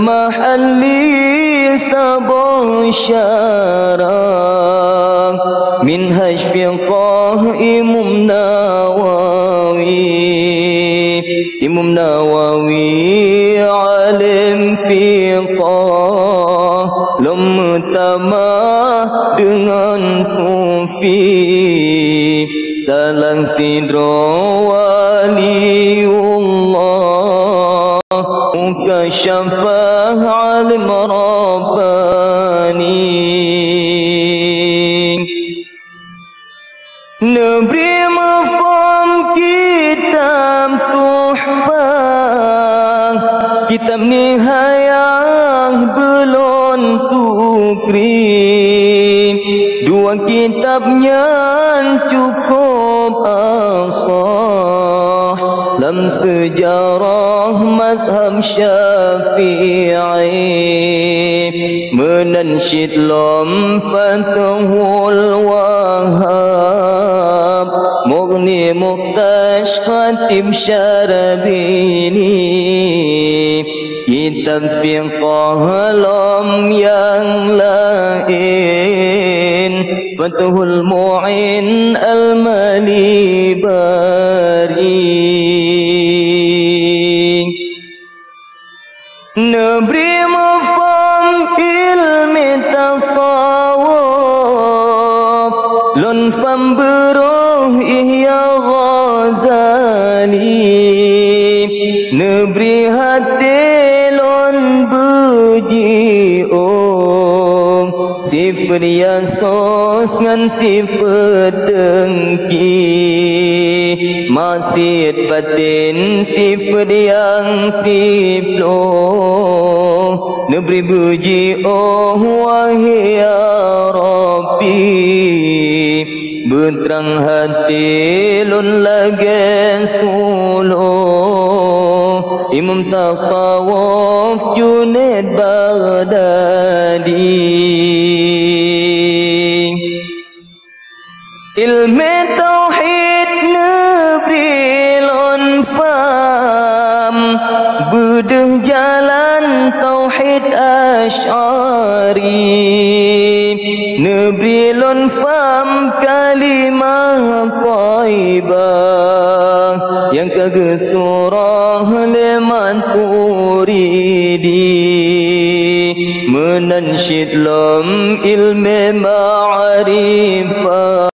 mahalli sabon syarah min hashfiqah Imam Nawawi alim fiqah lemtamah dengan sufi salang sidro waliullah mukasyafah alim rabbani Nabi mafhum kitab tuhfah kitab nihayah belum tukri dua kitabnya cukup asah dalam sejarah mazhab Syafi'i menansyid lam Fathul Wahhab Mughni Muqtash Khatib Syarabini kitab fiqh lam yang lain Fathul Mu'in Al-Malibari Nabi mafhum ilmi tasawuf lun fam beruh Ihya Ghazali Nabi hati lun buji sifat yasos ngan sifat dengki masid batin sifat yang siploh Nabi buji wahai ya Rabbi beterang hati lun lagi suluh Imam tasawuf Junaid Baghdadi ilmu tauhid Nabi lun faham buduh jalan tauhid Asy'ari Nabi lun faham kalimah thaibah yang kagak surah leman turidi menansyid lam ilmi ma'rifah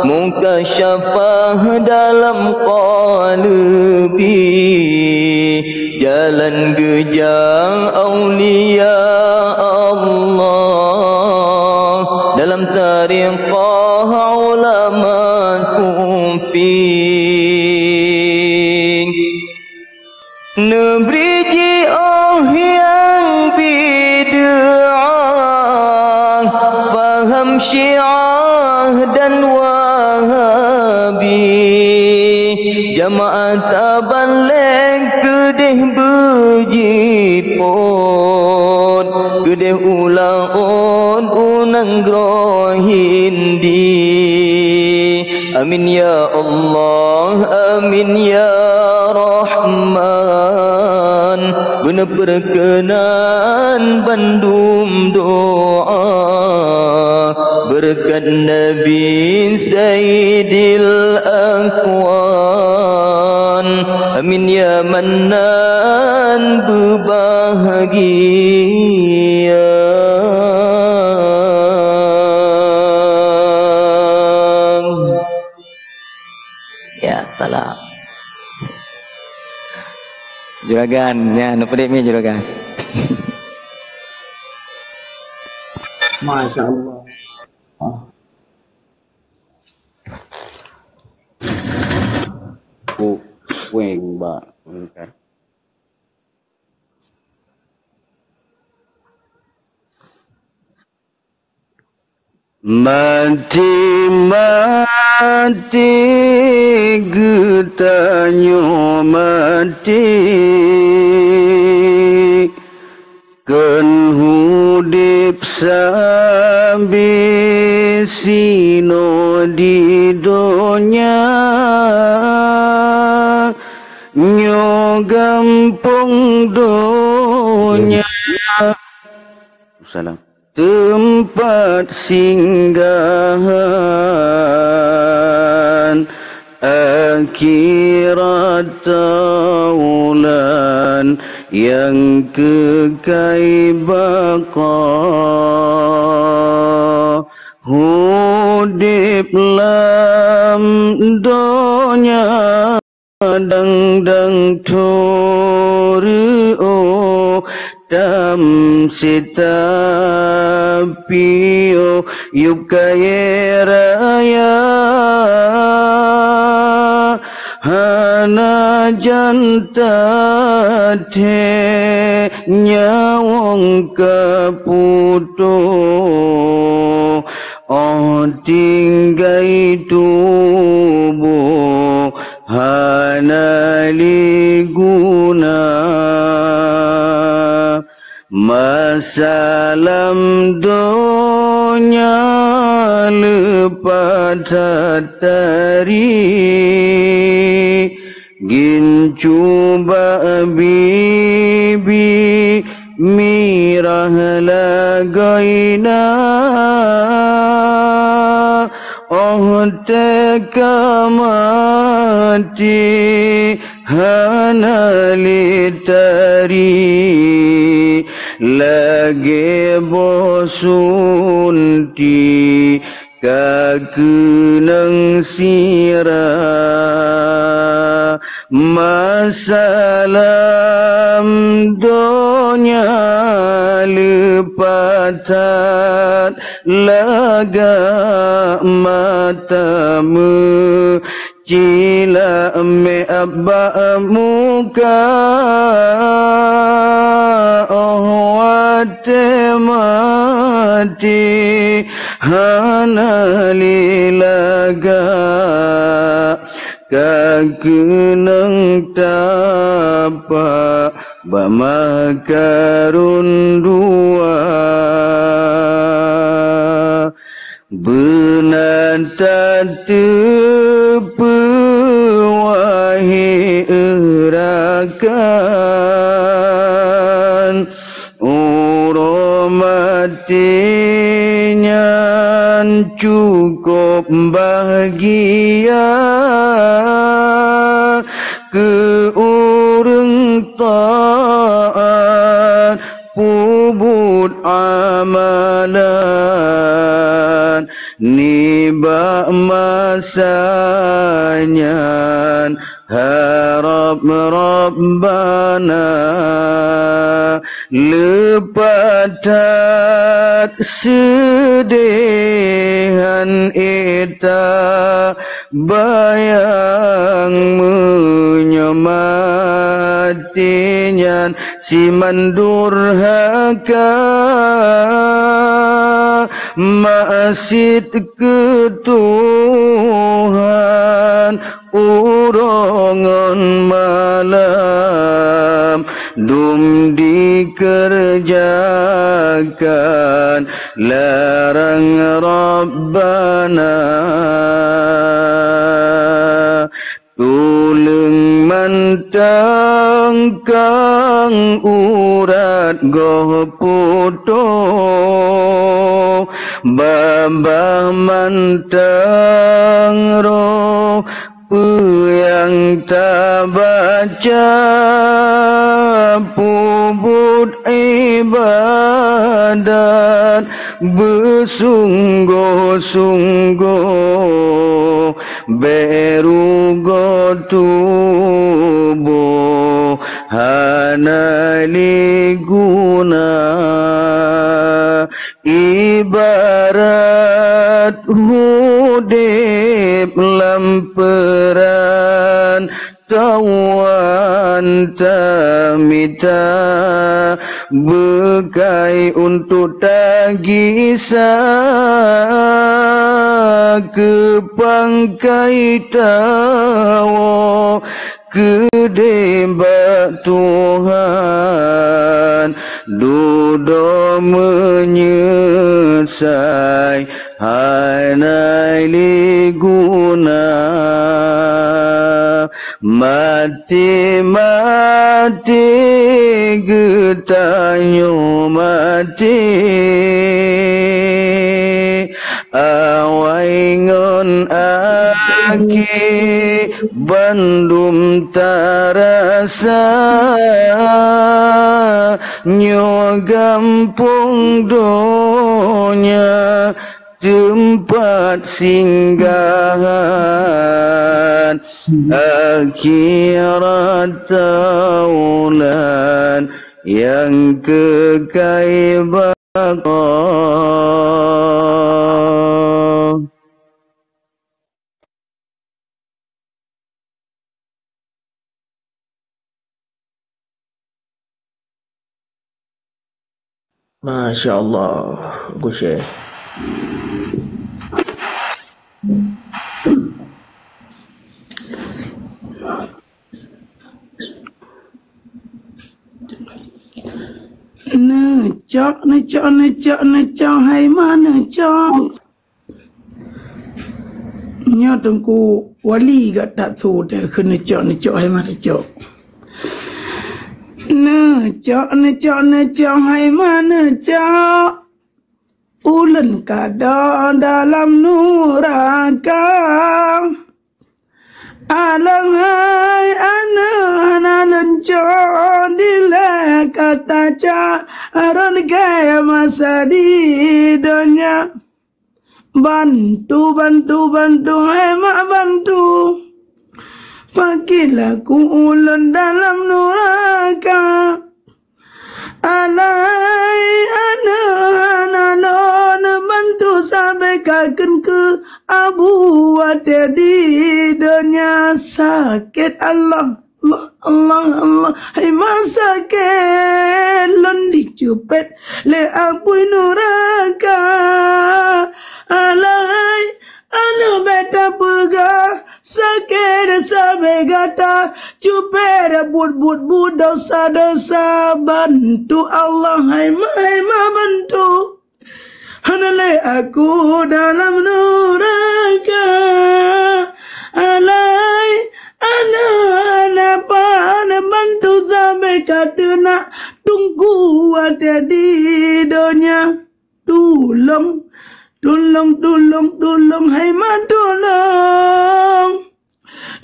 mukasyafah dalam qalbi jalan gejang aulia Allah dalam tariqah ulama sufi Nabi ji'ah yang bid'ah faham syiah dan wahabi jamaah tabalik kedih bejipun kedih ulaun unang grohindi amin ya Allah amin ya Rahman benar perkenan bandum doa berkat Nabi Sayyidil Akwan amin ya Mannan berbahagia ya salam juragan ya nu pedik mi juragan Masya Allah. Weng ba kan. Mati getanyo mati ken hudip sambil sino di dunia nyo gampung dunya salam tempat singgahan akhirat taulan yang kekal baqa hudip lam donya dang turu dam sita pio yukaya raya hana janta the nyawong kaputo oh tinggai tubuh hana liguna masalam dunya lepat tari gin cuba bibi mirah lagaina oh tekamati hana litari lagi bosunti kakenang sirah masalam dunya lepatan laga matamu cila me abba muka oh wate mati hana lilaga kakenang tapa bamakarun dua benata tepu wahi erakan uromatinya cukup bahagia ke urang taat pubut amalan niba masanya harap Rabbana lepatat sedihan ita bayang menyematinya si mandurhaka maasid ke Tuhan urongan malam dum dikerjakan larang Rabbana tulung mantang kang urat goh puto babah mantang roh yang tak baca pubut ibadat bersungguh-sungguh berugo tubuh hana liguna ibarat hudip lamperan tawan tamita bekai untuk tagisa ke pangkai tawo kedembak Tuhan duduk menyesai hanai liguna mati getanyo mati awai ngon aki bandum tarasa nyo gampung donya tempat singgahan akhirat taulan yang kekal baqa. Masya Allah, aku share. Necok, hai mana necok? Nya tengku wali gak tak tu dah kena necok, hai mana necok? Necok, hai mana necok? Ulen kada dalam nuraka. Alangai ana lencon dile kata caron gaya masa di dunia. Bantu emak bantu. Pakilaku ulen dalam nuraka. Alai ana lon bantu sampai kaken ke abu ada di dunia sakit Allah hai masakit lon dicupet le abu nuraka alai anu beta pegah sakit sampai gata cupet but dosa bantu Allah hai ma bantu hanalai aku dalam nuraka alai ana bantu sampai kata nak tunggu ada di dunia tolong hai ma tolong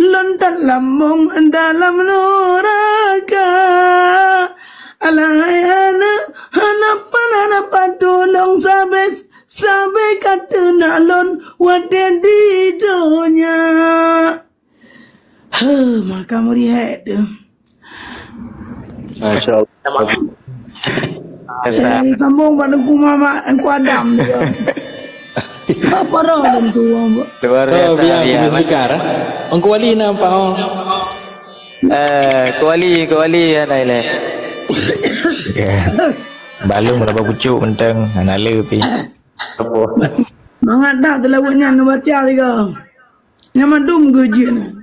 lontar lambung dalam nuraka alai ana tolong sampai kata nak lon wada di dunia. Maka merihat tu. Masya Allah. Sambung pada ku mama dan ku Adam dia. Apa dah dalam tu? Luar biasa. Biar Angku wali nampak oh. Kuali ada ile. Balung berapa pucuk menteng anala pi. Apa? Mangat dah telawaknya nak baca juga. Yang madum gejin.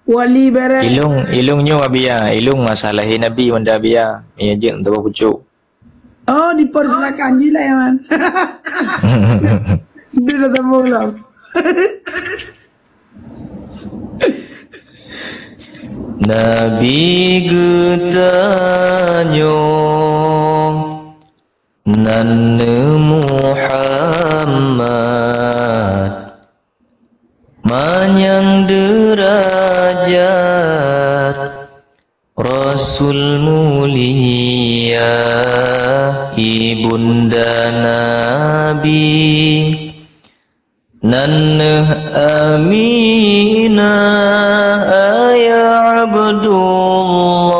Wali berat. Ilung nyu abia, ilung masalahin nabi manda abia. Ya je berapa pucuk. Oh, dipersilakan je lah ya man. Dia dah sambung lah. Nabi getanyo Nanne Muhammad manyang derajat Rasul mulia ibunda Nabi Nanne Aminah ya Abdullah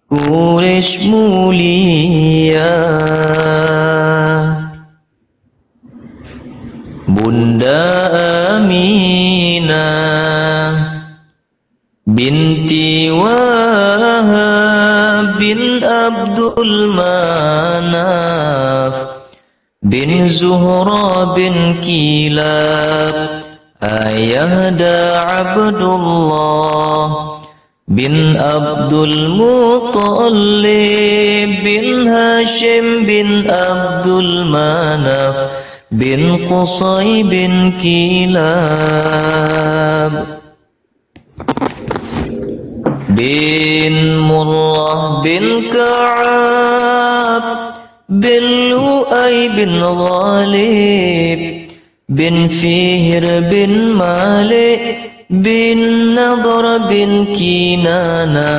Quraish mulia Bunda Aminah binti Wahab bin Abdul Manaf bin Zuhra bin Kilab ayah da Abdullah bin Abdul Muttalib bin Hashim bin Abdul Manaf bin Qusay bin Kilab bin Murrah bin Ka'ab bin Lu'ay bin Ghalib bin Fihr bin Malik bin Nadhr bin Kinana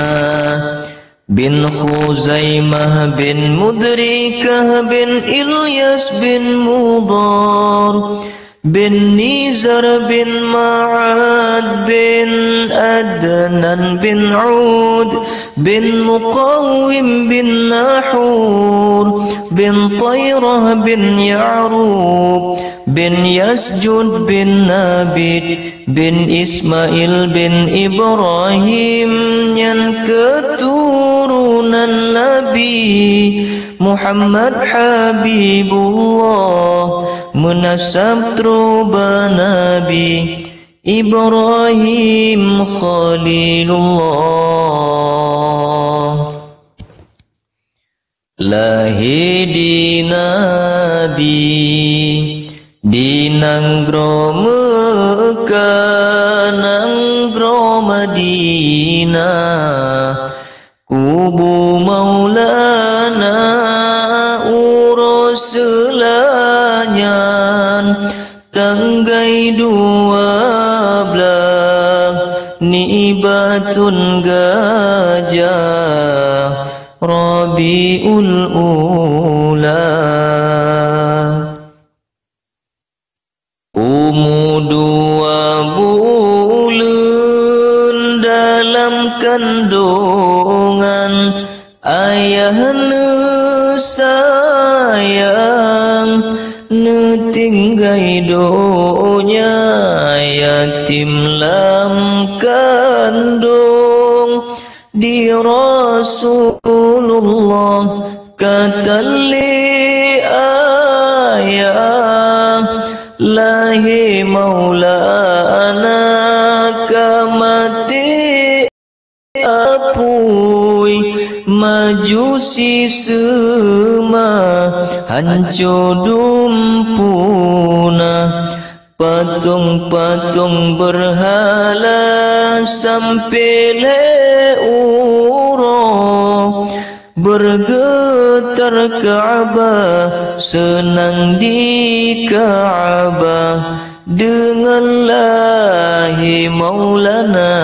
bin Khuzaimah bin Mudrikah bin Ilyas bin Mudar bin Nizar bin Ma'ad bin Adnan bin Ud bin Muqawim bin Nahur bin Tayrah bin Ya'rub bin Yasjud bin Nabid bin Ismail bin Ibrahim yang keturunan Nabi Muhammad Habibullah menasab troba Nabi Ibrahim Khalilullah. Lahir di Nabi di nanggro Mekah nanggro Madinah kubu Maulana urus selanyan tanggai 12 nibatun gajah Rabiul Ula umur 2 bulan dalam kandungan ayah sayang tinggai donya yatim lam kandung di Rasulullah kata li ayah lahi maulana kamati apui majusi sema hancur dumpuna patung-patung berhala sampai leuro bergetar Ka'bah senang di Ka'bah dengan lahi maulana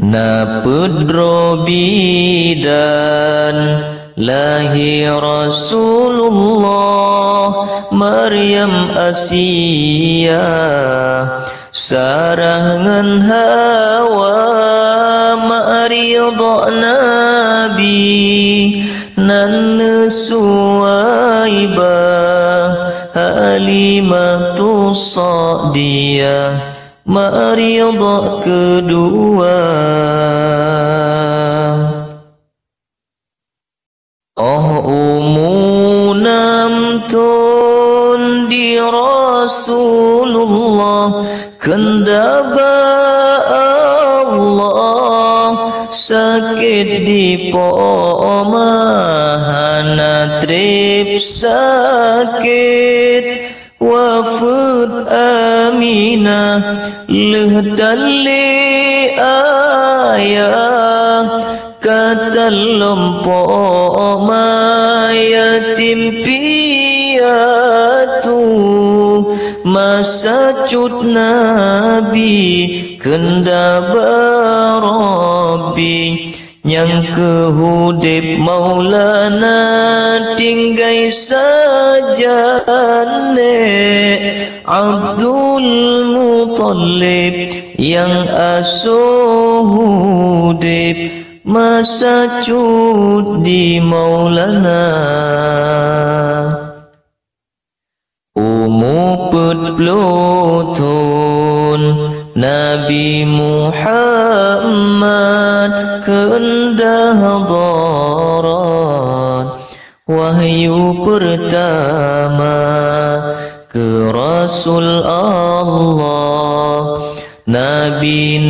na pedro bidan lahi Rasulullah Maryam Asia sarangan Hawa ma'ridha Nabi nan Suwaibah Halimatu Sa'diyah ma'ridha kedua umunam tun di Rasulullah kendaba Allah sakit di pomahana trip sakit wafud Aminah lehtali ayah kata lompo yatim piatu masa cut Nabi kendaba Rabbi yang kehudib maulana tinggai saja Abdul Muttalib yang asuh hudib masa cut di maulana Plutun Nabi Muhammad kendah hadarat wahyu pertama ke Rasul Allah Nabi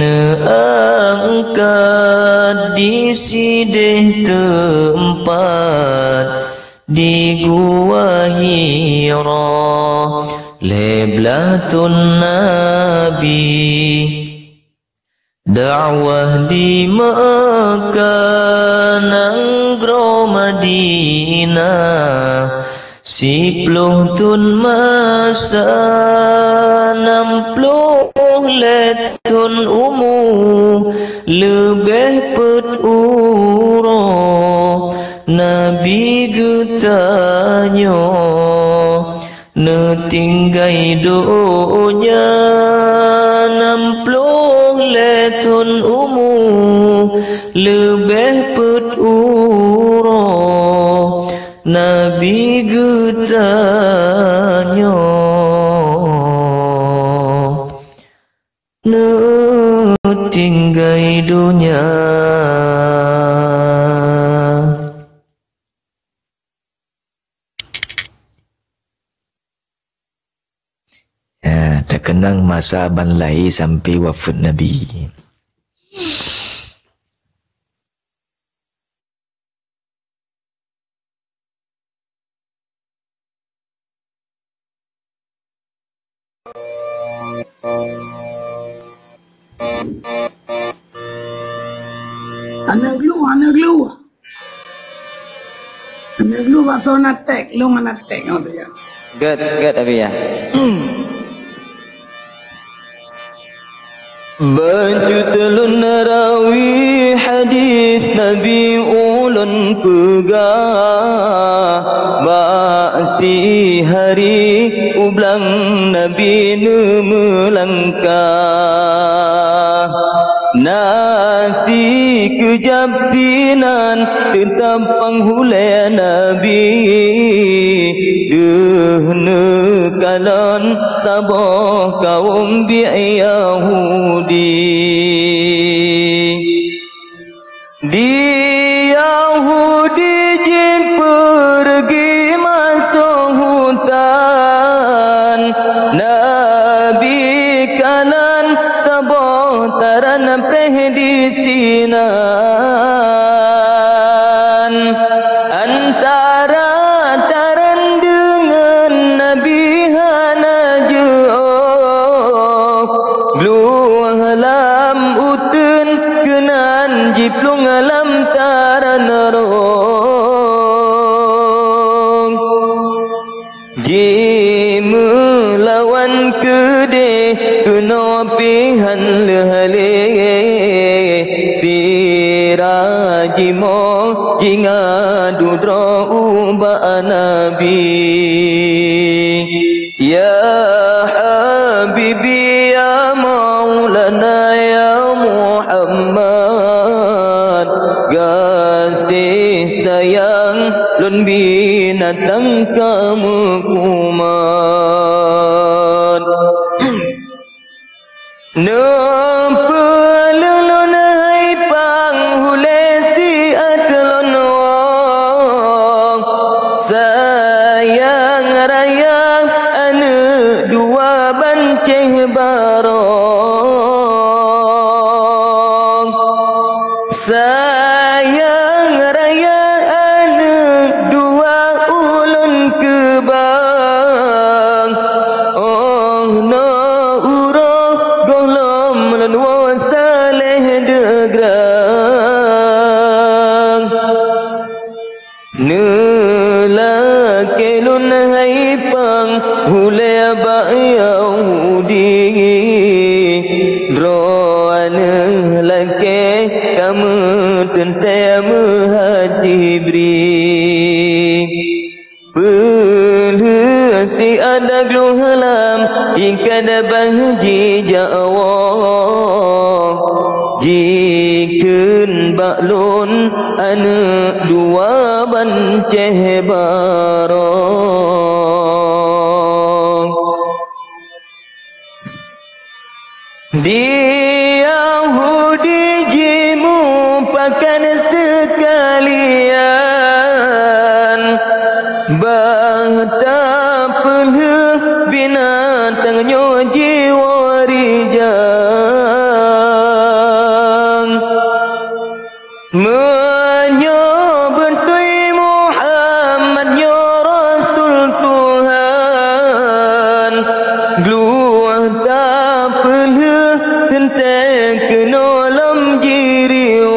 angkat di sidih tempat di Gua Hira Leblatun Nabi dakwah di Mekah nanggro Madinah 10 tun masa 60 letun umur lebih peturo Nabi getanyo netinggai donya 60 letun umur lebih peturo Nabi getanyo netinggai dunia tak kenang masa ban lahir sampai wafat Nabi. Anak lu bakso natek, lu natek ngono ya. Good abi ya. Baju telun rawi hadis Nabi ulun pegah Ba'si hari ublang Nabi melangkah Nasi kejap sinan tetap penghulai Nabi kalon sabah kaum bi Yahudi di Yahudi jin pergi masuk hutan Nabi kanan sabah taran predisinan antara jiplung alam taran rong ji melawan kede kena pihan lehale siraji mo jinga dudro uba nabi ya habibi ya maulana ya Muhammad kasih sayang lun binatang kamu kumat Nepelun hai panghulesi atlon wong sayang raya ane dua banceh barong sayang raya ane dua ulun kebang oh no urang golom lan wasaleh degrang nelakelun hai pang hule ba Yahudi droan lake kamu tentem hajibri si ada gluhalam ingkada bahji jawa jikun baklun anak dua banceh barong di Yahudi jimu pakan sekalian Batapeleh binatang jiwa rijang menyebentui Muhammad ya Rasul Tuhan Gluah tapeleh tentang kenolam jiriwang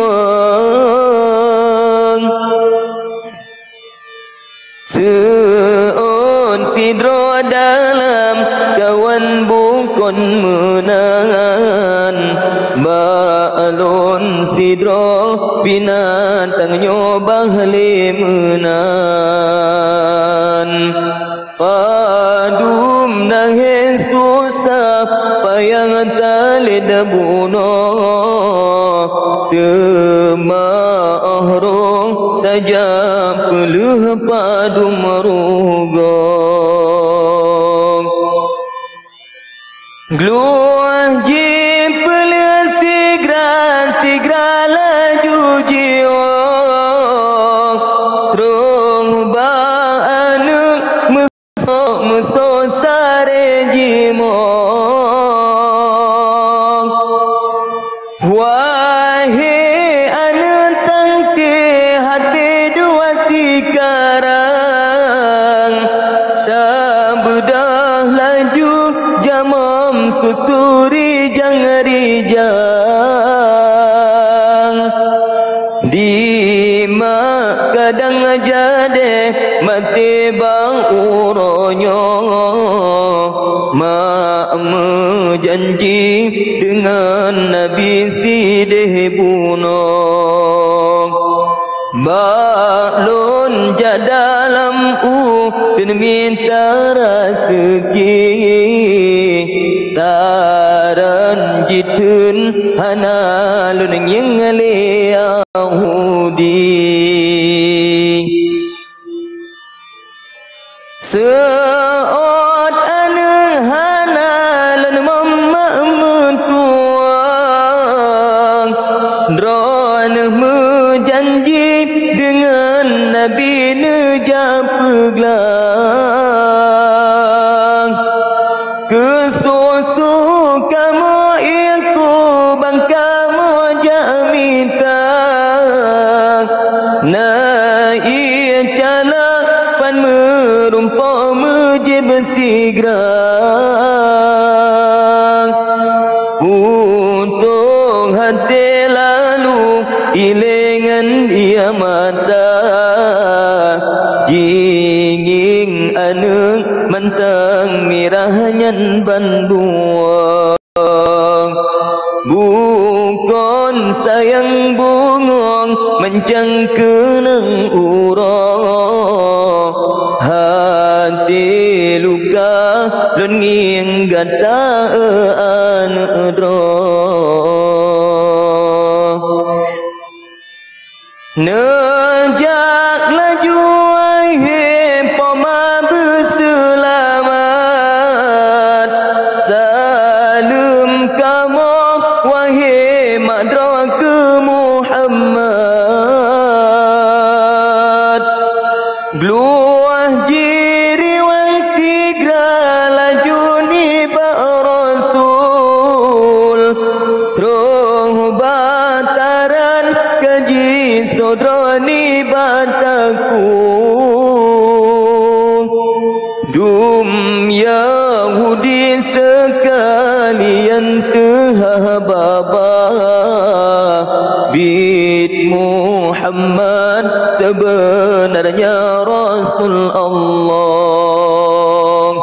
seon sidro dalam kawan bukon menangan baalon sidro binatang nyobah lemenan padum nangis susah payang tali dabuno temah roh tajam peluh padum rugong gluah jim peluh sigra laju jiwa trong ba anu muso sare jimong wahai anu tangke hati dua sekarang tak bedah laju jamam susuri jang di mak kadang jade mati bang uronyo mak menjanji dengan Nabi sideh buno baklon jadalam dan minta rezeki taran jitun hanalun yang Yahudi seot aneh hanalun mementuang drone menjanji dengan Nabi nejap peglang kesusu kamu itu bang kamu jamita na ia calak pan merumpah meje bersigrang untung hati lalu ilengan dia mata jinging aneng mentang mirahnyan banduang bukon sayang bungong mencang kenang urang hati luka lenging gataan edrong nejak laju wahai poma berselamat salam kamu wahai madraka Muhammad gluah jiri wang sigra laju ni ba rasul terong bataran kaji sodroni bataku dum Yahudi sekalian tehababa bid Muhammad sebenarnya Rasul Allah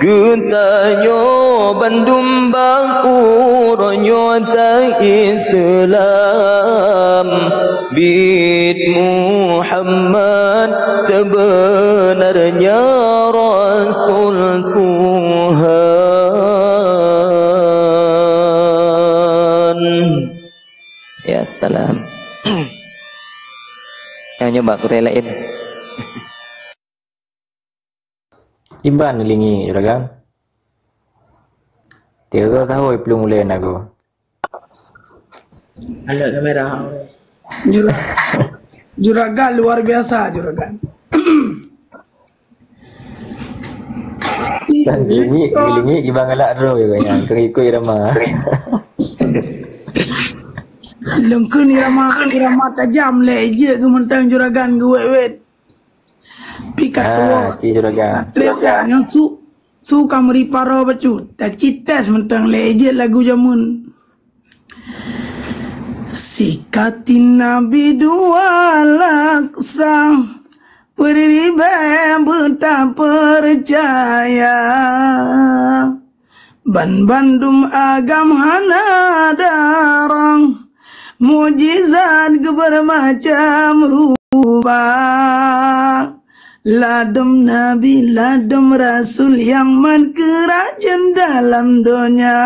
gentanyo bandum bangku ronyo tak Islam bid Muhammad sebenarnya Rasul Tuhan. Ya salam. Yang nyoba aku relain. Iban lingi juragan. 3 tahun belum mulai aku. Ada kamera. Juragan luar biasa juragan. Dan lingi ibang alak ro ya banyak. Kengikut irama. Lengkun irama tajam leje ke mentang juragan gue wet. Pikat tua. Ci juragan. Terasa yang su kamu riparo bacut. Tak citas mentang leje lagu jamun. Sikatin Nabi dua laksa beriba tak percaya Bandum agam hana darang mujizat bermacam rupa Ladum Nabi, ladum Rasul yang menkerajaan dalam dunia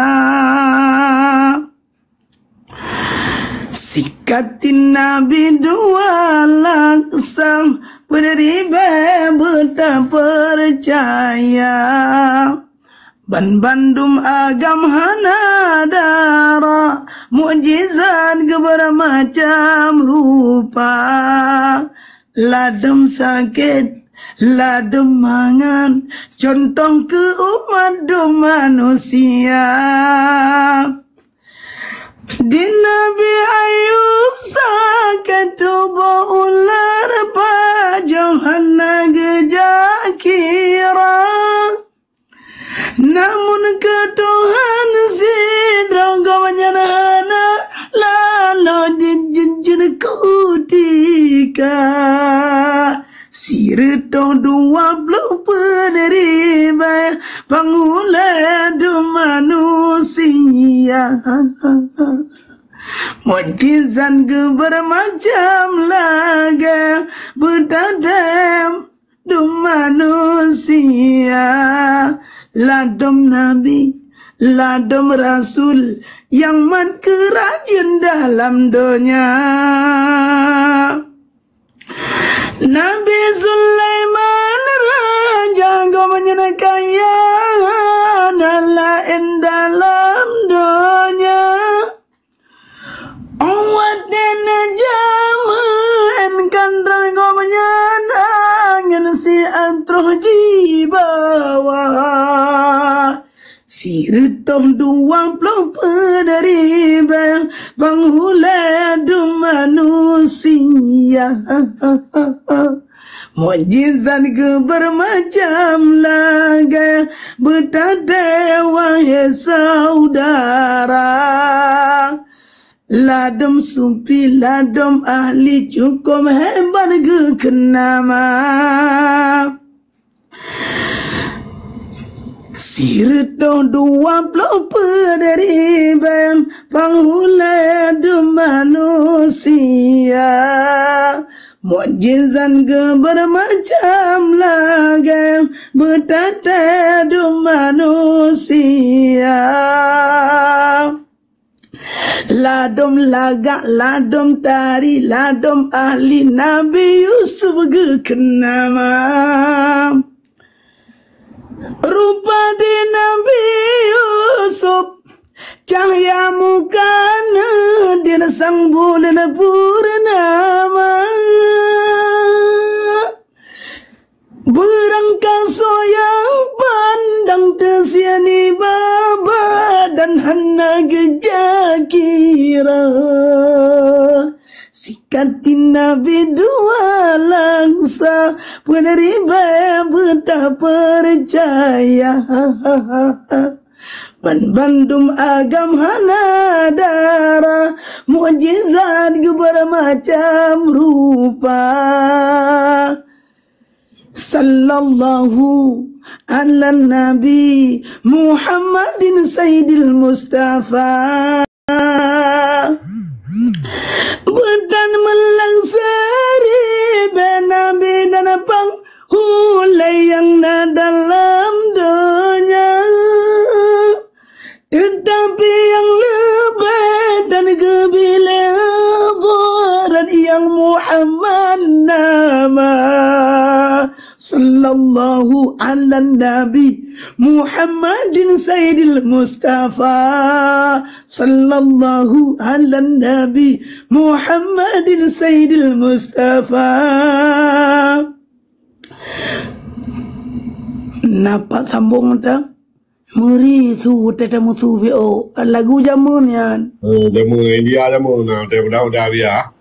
Sikatin Nabi dua laksa beriba tak percaya Bandum agam hana dara mujizat bermacam rupa Ladem sakit ladem mangan contoh ke umat manusia di Nabi Ayub sakit tubuh ular pajohana gejak kira namun ke Tuhan sidrogo menyenana lalu dijinjin kutika Sirito 20 penerima penguladu manusia Mujizat bermacam laga berdadam du manusia Ladom Nabi, ladom Rasul yang menkerajaan dalam dunia Nabi Sulaiman raja gomanya kaya lain dalam dunia Awat dan jaman kandang gomanya angin si antruh jibawa Sirtom 20 penerima penghuladu manusia Mujizat bermacam laga betadai wahai saudara Ladom supi ladom ahli cukup hebat kenama Sirto 20 penerima penghuladu manusia Mujizat bermacam laga betadai manusia Ladom lagak, ladom tari, ladom ahli Nabi Yusuf kenama Rupa di Nabi Yusuf cahaya mukana dia sang bulan purnama Berangkat soyang pandang tersiani baba dan hana gejakira Sikatin Nabi dua langsa penerima betah percaya Bandum agam hana dara mujizat bermacam rupa Sallallahu ala Nabi Muhammadin Sayyidil Mustafa Budan melangsari Nabi dan penghulai yang dalam dunia Tetapi yang lebih dan kebilaran yang Muhammad nama Sallallahu ala Nabi Muhammadin Sayyidil Mustafa Sallallahu ala Nabi Muhammadin Sayyidil Mustafa Napa sambung tak? Murithu tetamu sufi'o lagu jamun yan jamun India jamun daripada udah biar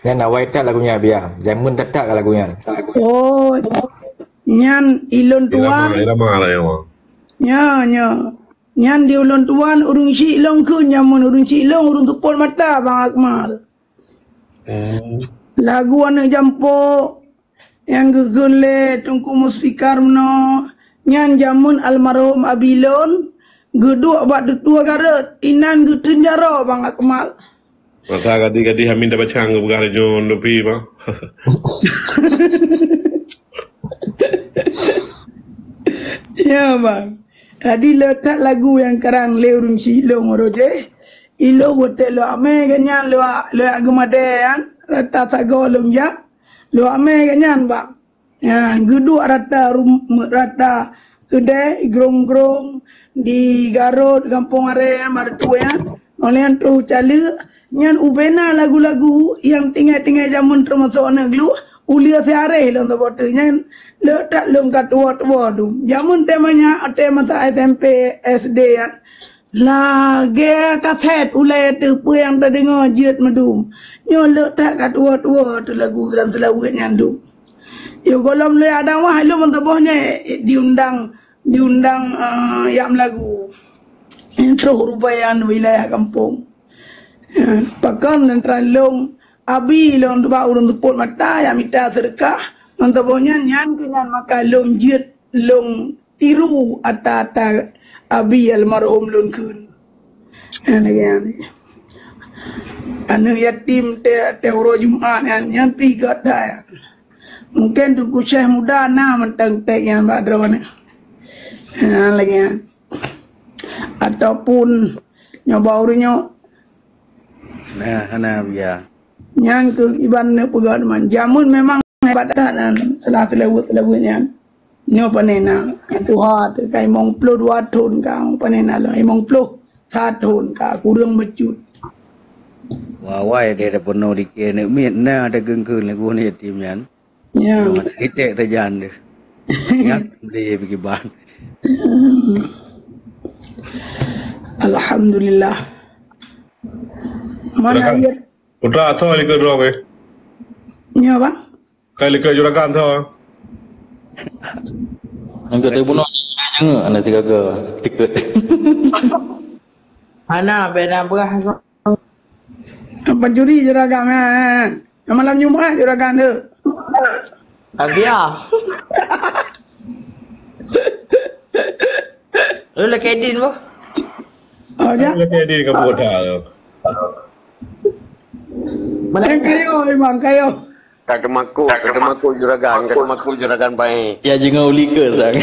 Yang nak white lagunya biar. Jamun tak lagunya. Oh, nyan ilon tuan. Irama lah yang. Nya. Nyan di ulun tuan urung si long kun nyamun urung si long urung tupol mata Bang Akmal. Lagu anak jampo yang gegele tungku musfikar mno nyan jamun almarhum Abilon geduk bak tua garet inan gutrin jaro Bang Akmal. Masa gadi hamin dapat cang bukan jon lupi mah. Ya bang. Tadi letak lagu yang karang leurung si long roje. Ilo wote lo ame ganyan lo agamadean rata sagolong ya. Lo ame ganyan bang. Ya geduk rata kedai grong-grong di Garut kampung area martuan. Olean tu cale nyan ubena lagu-lagu yang tinggal-tinggal zaman termasuk neglu ulia seare long tu bote nyan letak long katua-tua tu zaman temanya mata SMP SD ya lagi kaset ulai tu apa yang tak dengar jet medum nyo letak katua-tua tu lagu dalam selawat nyan tu yo golom le ada wah lu mentobohnya diundang yang lagu intro rupayan wilayah kampung. Pakam dan teralung abi long tu bau long tu pol mata ya mita serkah mantabonya nyan kinan maka long jit long tiru ata abi almarhum long kun ani anu yatim te uro Jumat nyan pi gada mungkin tu syekh muda na mentang tek yang badrawan lagi ataupun nyoba urinyo Nah, biar. Yang ke iban pegaman jamun memang hebat dan salah selawut-selawutnya. Nyo panena tuha tu kai mong plo 2 tahun kau panena lo mong plo 1 tahun ka kurang mecut. Wawai dia dah penuh dikir nak mit nah ada gengkeun lagu ni yatim yan. Ya. Itek tajan dia. Ingat dia pergi ban. Alhamdulillah. Mana ayat Putra atau lika dua ke? nya bang? Kai lika juragan tau. Angkat dia bunuh jangan anak tiga tiket. Ana bena berah pencuri juragan kan. Malam Jumaat juragan tu. Abia. Lu lagi edin boh. Oh ja. Lika di kampung tu. Mana kayo bang kayo. Kata makul juragan baik. Ya jangan uli ke sang.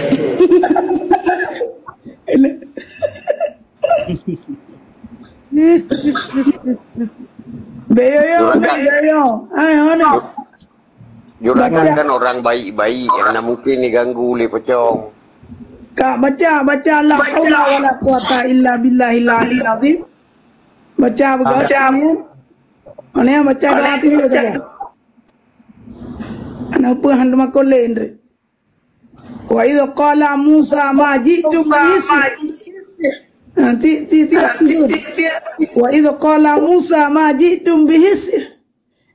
Beyo. Ayo mana? Juragan kan orang baik-baik yang mungkin diganggu oleh pocong. Kak baca la haula wala quwata illa billahil aliyil azim. Baca kamu. Mana yang baca doa tu baca. Ana apa hang makol lain. Wa idza qala Musa ma jitu bihisir. Wa idza qala Musa ma jitu bihisir.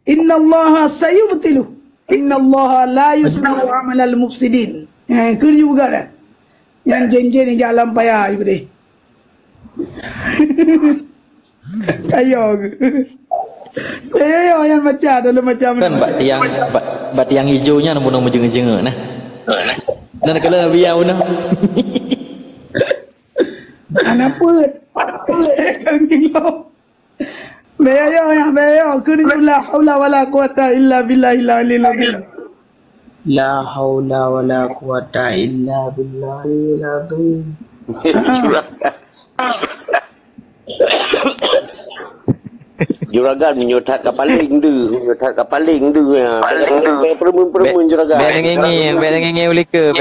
Inna Allah sayubtilu. Inna Allah la yuslihu amal al-mufsidin. Yang kerja juga dah. Yang jen-jen yang jalan payah itu deh. Kayo. Kayo yang macam dalam macam Kan bat yang hijaunya nak bunuh menjeng-jeng nah. Nah kalau biar bunuh. Anak put. Beyo kerja la haula wala quwata illa billahil aliyil azim. La haula wala quwata illa billahil azim. Juragan menyotat kapaling du ya. Permun juragan. Benengengi uli ke.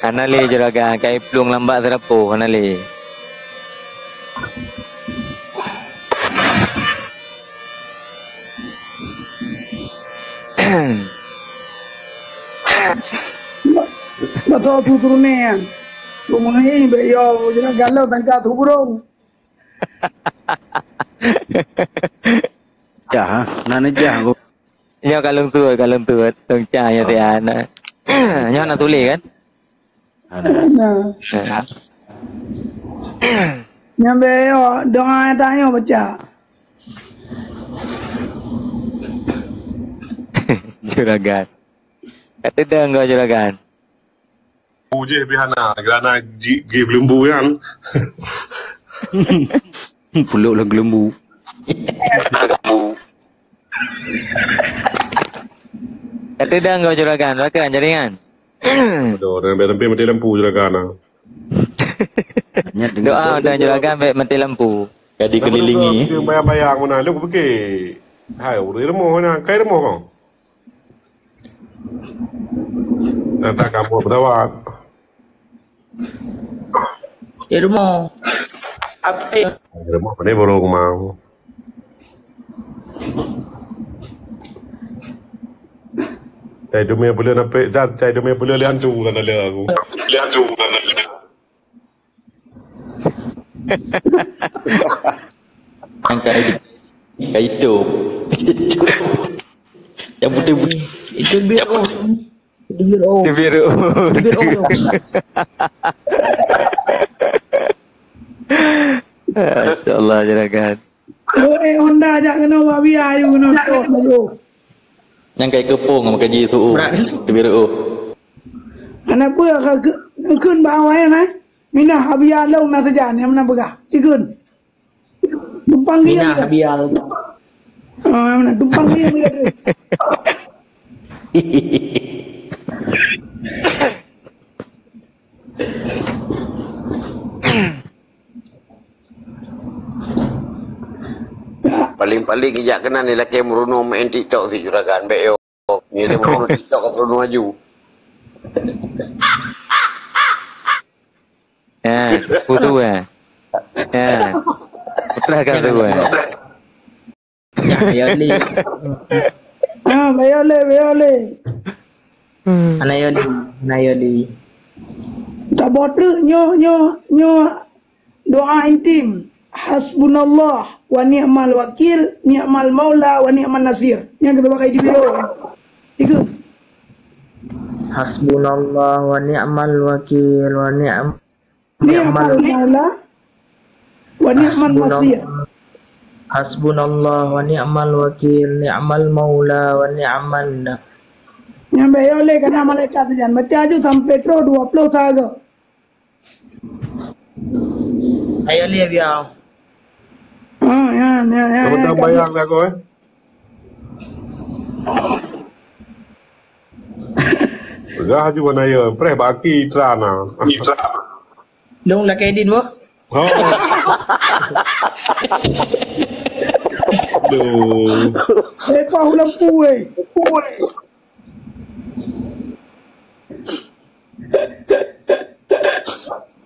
Anale juragan kai plung lambat terapo anale. Betul tu turunnya. Kumai beyo jangan galau tangka tu burung. Jah, nana jah aku. Nyo kalung tu tong cha ya ti ana. Nyo nak tulis kan? Nah, nyambe yo doa tanya baca. Juragan. Kata dah engkau juragan. Puje bihana kerana gi lembu kan. Peluk lah lembu. Kata dah engkau juragan, rakan jaringan. Aduh, sampai mati lampu juragan. Doa dan juragan baik mati lampu. Kadi kelilingi. Bayang-bayang mana lu pergi. Hai, udah remuk mana? Kai remuk kau. Nanti kamu bertawar. Di rumah. Apa ya? Remuk ni baru mau. Cai demi boleh nampak, cai demi boleh lihat tu kan ada aku. Lihat tu kan ada. Yang kayak itu. Yang putih-putih. Itu biru. Itu biru. Biru. Masya-Allah juragan. Lo Honda ajak kena babi ayu kena tok maju. Yang kayak kepung sama kaji tu. Biru. Anak pun kun bawah ya nah. Mina habia long na saja ni mana begah. Cikun. Dumpang dia. Mina habia. Mana dumpang dia dia. Paling-paling ijak kena ni laki meruno main TikTok si juragan baik yo. Ni dia meruno TikTok ke meruno maju. Putu Putra kan tu Ya li. Bayole. Anayoli. Tak bodoh nyo doa intim. Hasbunallah wa ni'mal wakil, ni'mal maula wa ni'man nasir. Yang kita pakai di biro. Ikut. Hasbunallah wa ni'mal wakil wa ni'mal maula wa ni'man nasir. Hasbunallah wa ni'mal wakil, ni'mal maula wa ni'man. Yang bayole kena malaikat jangan baca aja sampai petro 20 saga. Ayo lihat biar. Ya. Kamu tak bayang dah kau Dah juga na ya, pre baki trana. Long lah kedin boh. Oh. Aduh. Lepas lampu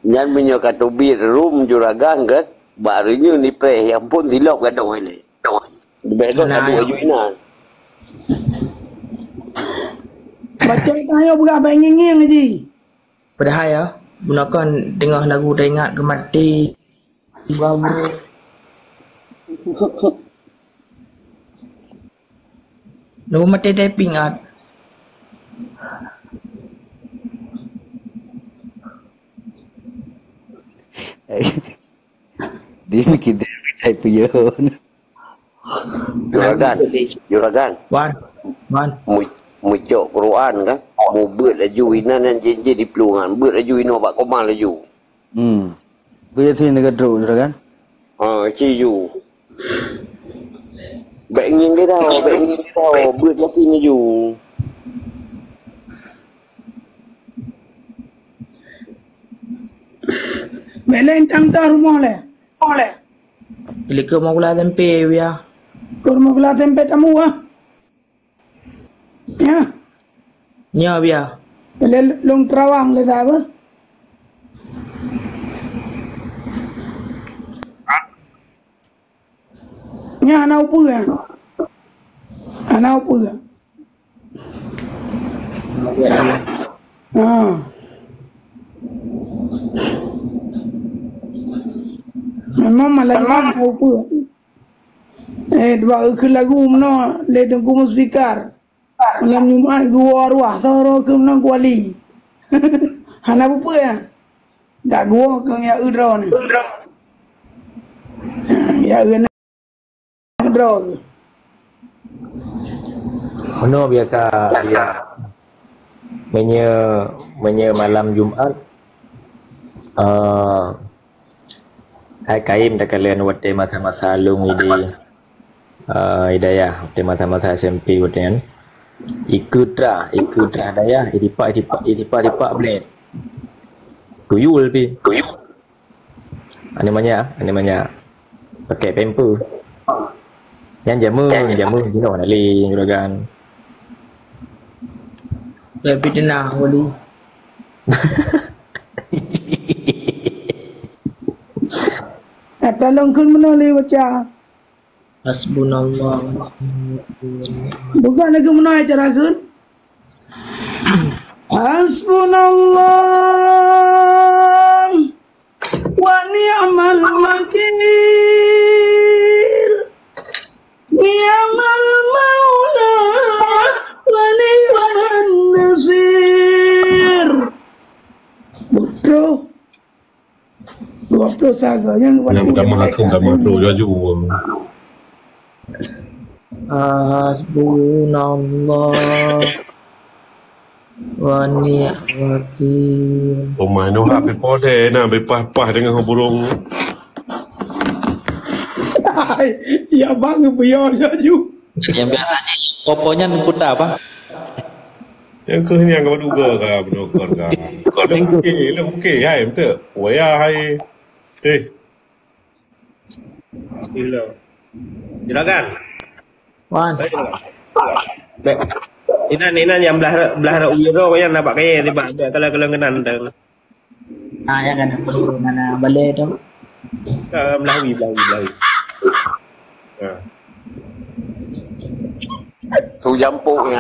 Nyan minyo katubir room juragan kan. Barunya ni pre yang pun silap gaduh ni. Bedo gaduh ajuina. Baca tayo berapa nginging aji. Padahal ya, gunakan tengah lagu teringat ke mati. Babu. Nombor mati typing ah. Dia mikir dia puyon. Juragan. Wan. Mucok Quran kan. Mu beut laju ina nan jenje di pelungan. Beut laju ina bak komang laju. Beut sini dekat juragan. Ciu. Baik nging dia tahu, beut lah sini laju. Belen tangta rumah le. Oleh. Bila ke mau kula tempe biar. Kurma kula tempe tamu Ya. Nya biar. Belen long terawang le tahu. Nya anak apa ya? Anak apa ya? Memang malah tahu apa. Dua ke lagu mana le tengku muspikar. Malam Jumat gua arwah taro ke menang kuali. Hana apa ya? Dak gua ke ya udra ni. Ya udra. Ono biasa dia menye malam Jumat hai kaim dah kalian wate masa-masa lung ini hidayah wate masa-masa SMP wate kan ikut dah daya itipak blade tuyul pi namanya pakai pamper yang jamu kita nak li juragan Tapi tenang wali. Tolong kun menoleh baca. Hasbunallah. Bukan lagi menoleh cara kun. Hasbunallah wa ni'mal wakil. Ni'mal maula wa ni'mal nasir. Betul. 20 saganya Yang dah masuk jaju. Hasbunallah wa ni'mal wakil. Omai no hak pode na berpah-pah dengan burung. Ya bang biar jaju. Yang biasanya poponya putar apa? Yang kenyang kau duga kau berdokor kau. Okey, hai betul. Waya hai. Juragan. Wan. Inan yang belah uyro yang nak pakai tiba kalau kenan dah. Ya kan mana balai tu. Belah. Thu jampuk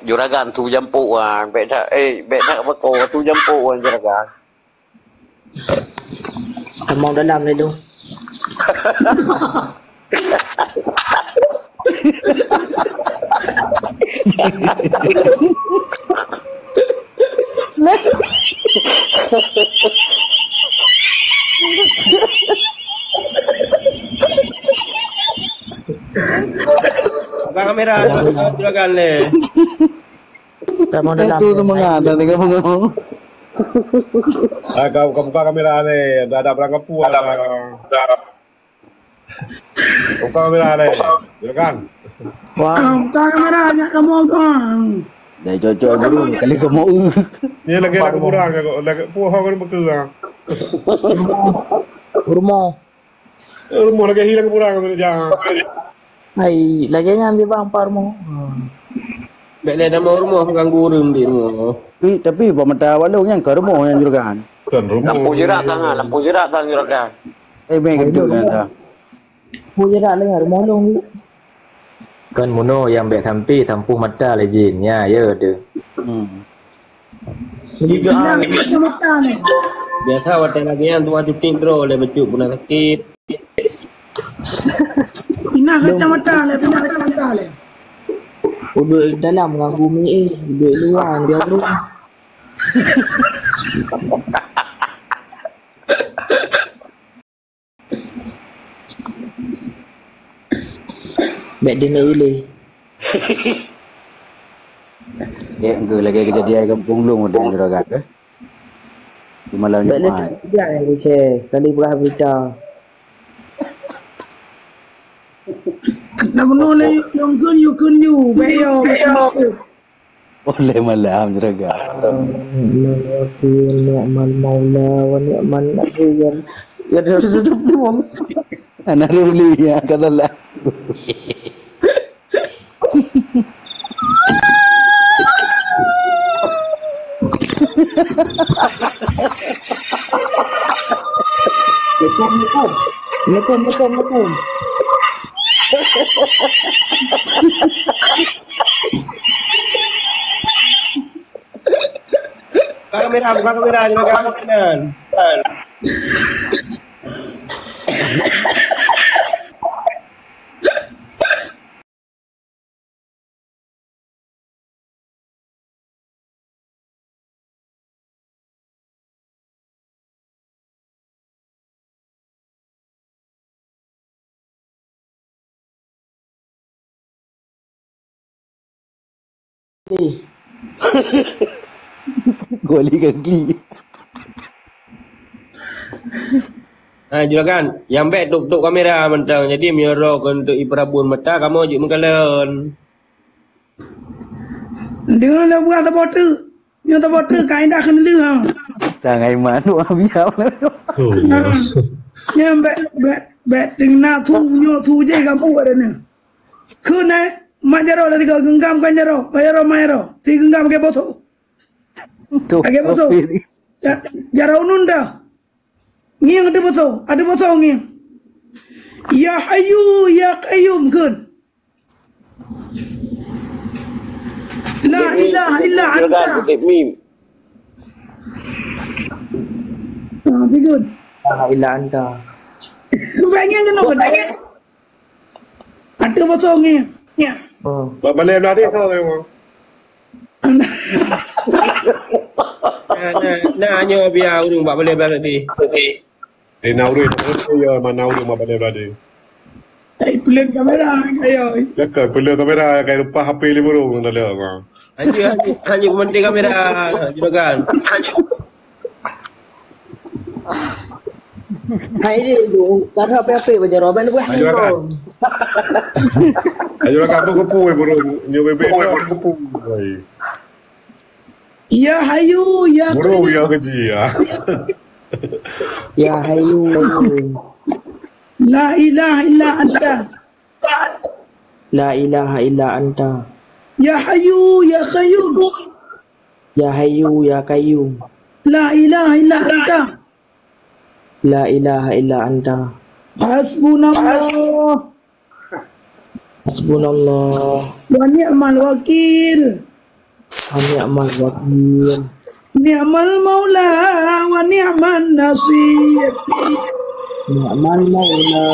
juragan thu jampuk bet dak apa kau thu jampuk juragan. Mau dalam ni tu. Buka kamera juragan le. Mau dalam. Itu mengada dengan mengamu. Kau buka kamera ni, dah ada berangkat puas. Buka kamera ni, juragan. Buka kamera nak kamu doang. Dah cocok dulu kali kau mau. Ni lagi nak kurang lagi puas kau ni berkerang. Rumah lagi hilang kurang tu jangan. Hai, lagi ngan di bang parmo. Bek nama rumah ganggu orang di rumah. Tapi pemata walung yang ke rumah yang juragan. Kan rumah. Lampu jerak tang juragan. Main gitu kan dah. Punya dah dengar rumah long. kan muno yang bet tampuh mata lejinnya ya tu. Biasa waktu lagi yang tuan cuti terus le baju pun sakit. Pindah kacamata le. Duduk dalam dengan bumi duduk luar dia tu. Baik dia nak ilih. Dia enggak lagi kejadian kampung long ada juragan ke? Di malam Jumaat. Dia yang share kali berapa berita. Nak menoleh yang kunyu bayo. Oleh malam juragan. Ni'mal maula wa ni'mal nasir. Ya duduk tu. Anak ruli ya katalah. Lekom. Buka kamera juga kanan. Goli kaki. Juragan, yang baik tuk kamera mentang. Jadi miorok untuk iprabun mata kamu juk mengkalen. Dengan dah buat terbotu. Yang terbotu kain dah kena leh. Tangai manu biar. Oh. Yang bet dengan thu nyo thu je kamu ada ni. Kena majaro lah tiga genggam kan jaro. Bayaro mayaro. Tiga genggam ke botol. Ke botol. Jaro nunda. Ngiang ada botol ngiang. Ya Hayyu ya Qayyum kun. La ilaha illa anta. Tigun. La ilaha anta. Banyak kan nak? Ada botol ngiang. Ya. Balik dah dia kau memang. Nah, nyo biar urung buat balik di. Nak urut ya mana urut balik dah dia. Pelan kamera kayo. Dekat pelan kamera kayak lupa HP le burung dah le bang. Hanya penting kamera juragan. Hai dia tu, tak ada apa-apa baca roban tu buat. Juragan tu kupu burung, nyo bebek kupu. Ya Hayyu ya Burung ya keji ya. Ya Hayyu. La ilaha illa anta. La ilaha illa anta. Ya Hayyu ya Qayyum. Ya Hayyu ya Qayyum. La ilaha illa anta. La ilaha illa anta. Hasbunallah. Hasbunallah. Wa ni'mal wakil. Wa ni'mal wakil. Ni'mal maula wa ni'man nasir. Ni'mal maula